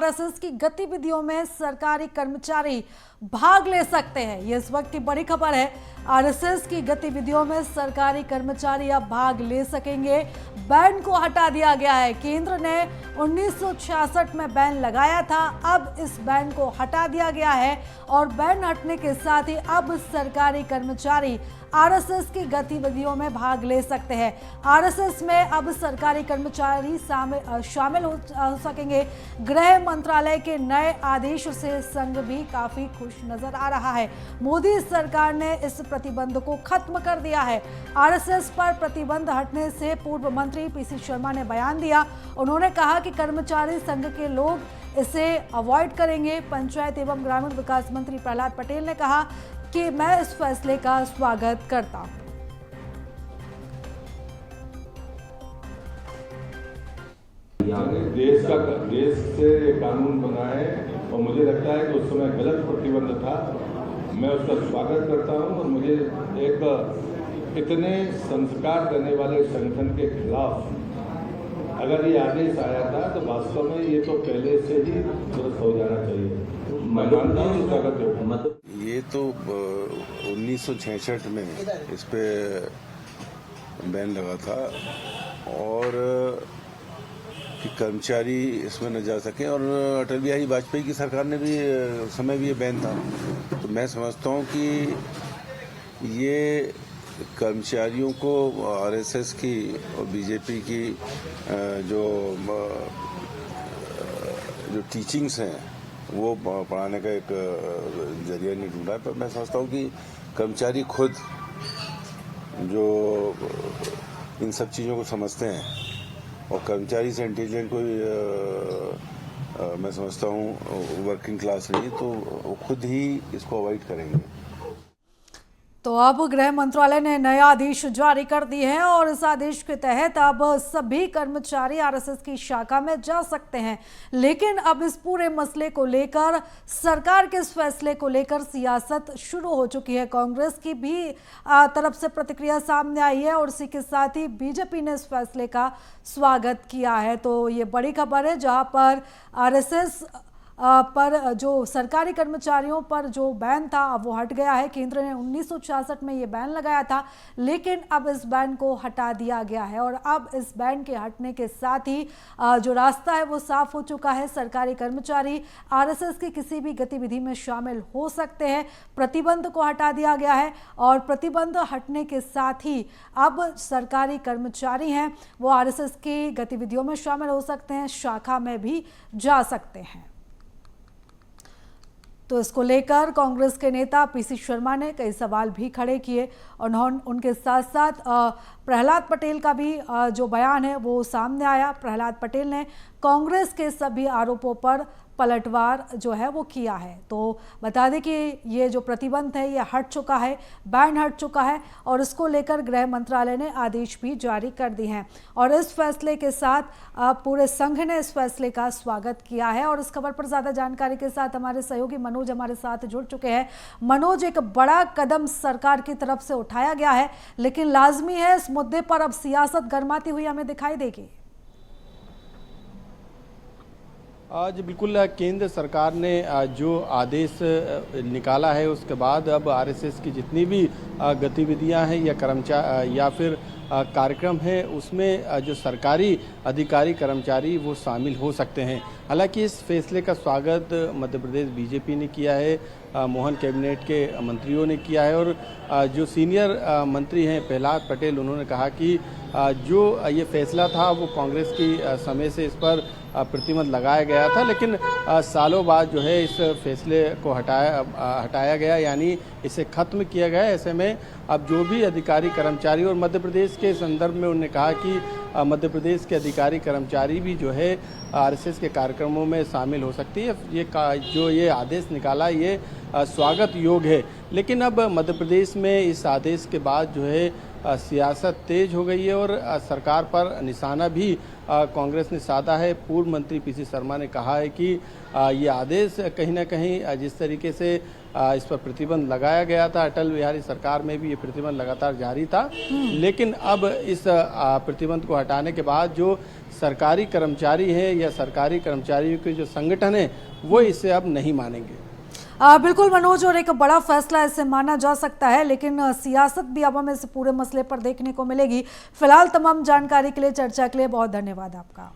RSS की गतिविधियों में सरकारी कर्मचारी भाग ले सकते हैं। ये इस वक्त की बड़ी खबर है। आरएसएस की गतिविधियों में सरकारी कर्मचारी अब भाग ले सकेंगे। बैन को हटा दिया गया है। केंद्र ने 1966 में बैन लगाया था, अब इस बैन को हटा दिया गया है और बैन हटने के साथ ही अब सरकारी कर्मचारी आरएसएस की गतिविधियों में भाग ले सकते हैं। आरएसएस में अब सरकारी कर्मचारी शामिल हो सकेंगे। गृह मंत्रालय के नए आदेश से संघ भी काफी खुश नजर आ रहा है। मोदी सरकार ने इस प्रतिबंध को खत्म कर दिया है। आरएसएस पर प्रतिबंध हटने से पूर्व मंत्री पीसी शर्मा ने बयान दिया। उन्होंने कहा कि कर्मचारी संघ के लोग इसे अवॉइड करेंगे। पंचायत एवं ग्रामीण विकास मंत्री प्रहलाद पटेल ने कहा कि मैं इस फैसले का स्वागत करता हूं। देश से कानून बना है और मुझे लगता है कि उस समय गलत प्रतिबंध था। मैं उसका स्वागत करता हूं और मुझे एक इतने संस्कार देने वाले संगठन के खिलाफ अगर ये आदेश आया था तो वास्तव में ये तो पहले से ही दुरुस्त हो जाना चाहिए। मैं मानता हूँ स्वागत। ये तो 1966 में इस पे बैन लगा था और कि कर्मचारी इसमें न जा सके और अटल बिहारी वाजपेयी की सरकार ने भी उस समय भी ये बैन था। तो मैं समझता हूँ कि ये कर्मचारियों को आरएसएस की और बीजेपी की जो टीचिंग्स हैं वो पढ़ाने का एक जरिया नहीं ढूंढा है। पर मैं समझता हूँ कि कर्मचारी खुद जो इन सब चीज़ों को समझते हैं और कर्मचारी से इंटेलिजेंट कोई मैं समझता हूँ वर्किंग क्लास नहीं, तो वो खुद ही इसको अवॉइड करेंगे। तो अब गृह मंत्रालय ने नया आदेश जारी कर दिए हैं और इस आदेश के तहत अब सभी कर्मचारी आरएसएस की शाखा में जा सकते हैं। लेकिन अब इस पूरे मसले को लेकर, सरकार के इस फैसले को लेकर सियासत शुरू हो चुकी है। कांग्रेस की भी तरफ से प्रतिक्रिया सामने आई है और इसी के साथ ही बीजेपी ने इस फैसले का स्वागत किया है। तो ये बड़ी खबर है, जहां पर आरएसएस पर जो सरकारी कर्मचारियों पर जो बैन था अब वो हट गया है। केंद्र ने 1966 में ये बैन लगाया था, लेकिन अब इस बैन को हटा दिया गया है और अब इस बैन के हटने के साथ ही जो रास्ता है वो साफ हो चुका है। सरकारी कर्मचारी आरएसएस की किसी भी गतिविधि में शामिल हो सकते हैं। प्रतिबंध को हटा दिया गया है और प्रतिबंध हटने के साथ ही अब सरकारी कर्मचारी हैं वो आरएसएस की गतिविधियों में शामिल हो सकते हैं, शाखा में भी जा सकते हैं। तो इसको लेकर कांग्रेस के नेता पीसी शर्मा ने कई सवाल भी खड़े किए और उनके साथ साथ प्रहलाद पटेल का भी जो बयान है वो सामने आया। प्रहलाद पटेल ने कांग्रेस के सभी आरोपों पर पलटवार जो है वो किया है। तो बता दें कि ये जो प्रतिबंध है ये हट चुका है, बैन हट चुका है और इसको लेकर गृह मंत्रालय ने आदेश भी जारी कर दिए हैं और इस फैसले के साथ पूरे संघ ने इस फैसले का स्वागत किया है। और इस खबर पर ज़्यादा जानकारी के साथ हमारे सहयोगी मनोज हमारे साथ जुड़ चुके हैं। मनोज, एक बड़ा कदम सरकार की तरफ से उठाया गया है, लेकिन लाजमी है इस मुद्दे पर अब सियासत गर्माती हुई हमें दिखाई देगी। आज बिल्कुल केंद्र सरकार ने जो आदेश निकाला है उसके बाद अब आरएसएस की जितनी भी गतिविधियां हैं या फिर कार्यक्रम है उसमें जो सरकारी अधिकारी कर्मचारी वो शामिल हो सकते हैं। हालांकि इस फैसले का स्वागत मध्य प्रदेश बीजेपी ने किया है, मोहन कैबिनेट के मंत्रियों ने किया है और जो सीनियर मंत्री हैं प्रहलाद पटेल, उन्होंने कहा कि जो ये फैसला था वो कांग्रेस की समय से इस पर प्रतिबंध लगाया गया था, लेकिन सालों बाद जो है इस फैसले को हटाया गया, यानी इसे खत्म किया गया। ऐसे में अब जो भी अधिकारी कर्मचारी और मध्य प्रदेश के संदर्भ में उन्होंने कहा कि मध्य प्रदेश के अधिकारी कर्मचारी भी जो है आरएसएस के कार्यक्रमों में शामिल हो सकती है। ये आदेश निकाला ये स्वागत योग्य है। लेकिन अब मध्य प्रदेश में इस आदेश के बाद जो है सियासत तेज हो गई है और सरकार पर निशाना भी कांग्रेस ने साधा है। पूर्व मंत्री पीसी शर्मा ने कहा है कि ये आदेश कहीं ना कहीं जिस तरीके से इस पर प्रतिबंध लगाया गया था, अटल बिहारी सरकार में भी ये प्रतिबंध लगातार जारी था, लेकिन अब इस प्रतिबंध को हटाने के बाद जो सरकारी कर्मचारी है या सरकारी कर्मचारियों के जो संगठन है वो इसे अब नहीं मानेंगे। बिल्कुल मनोज, और एक बड़ा फैसला इसे माना जा सकता है, लेकिन सियासत भी अब हमें इस पूरे मसले पर देखने को मिलेगी। फिलहाल तमाम जानकारी के लिए, चर्चा के लिए बहुत धन्यवाद आपका।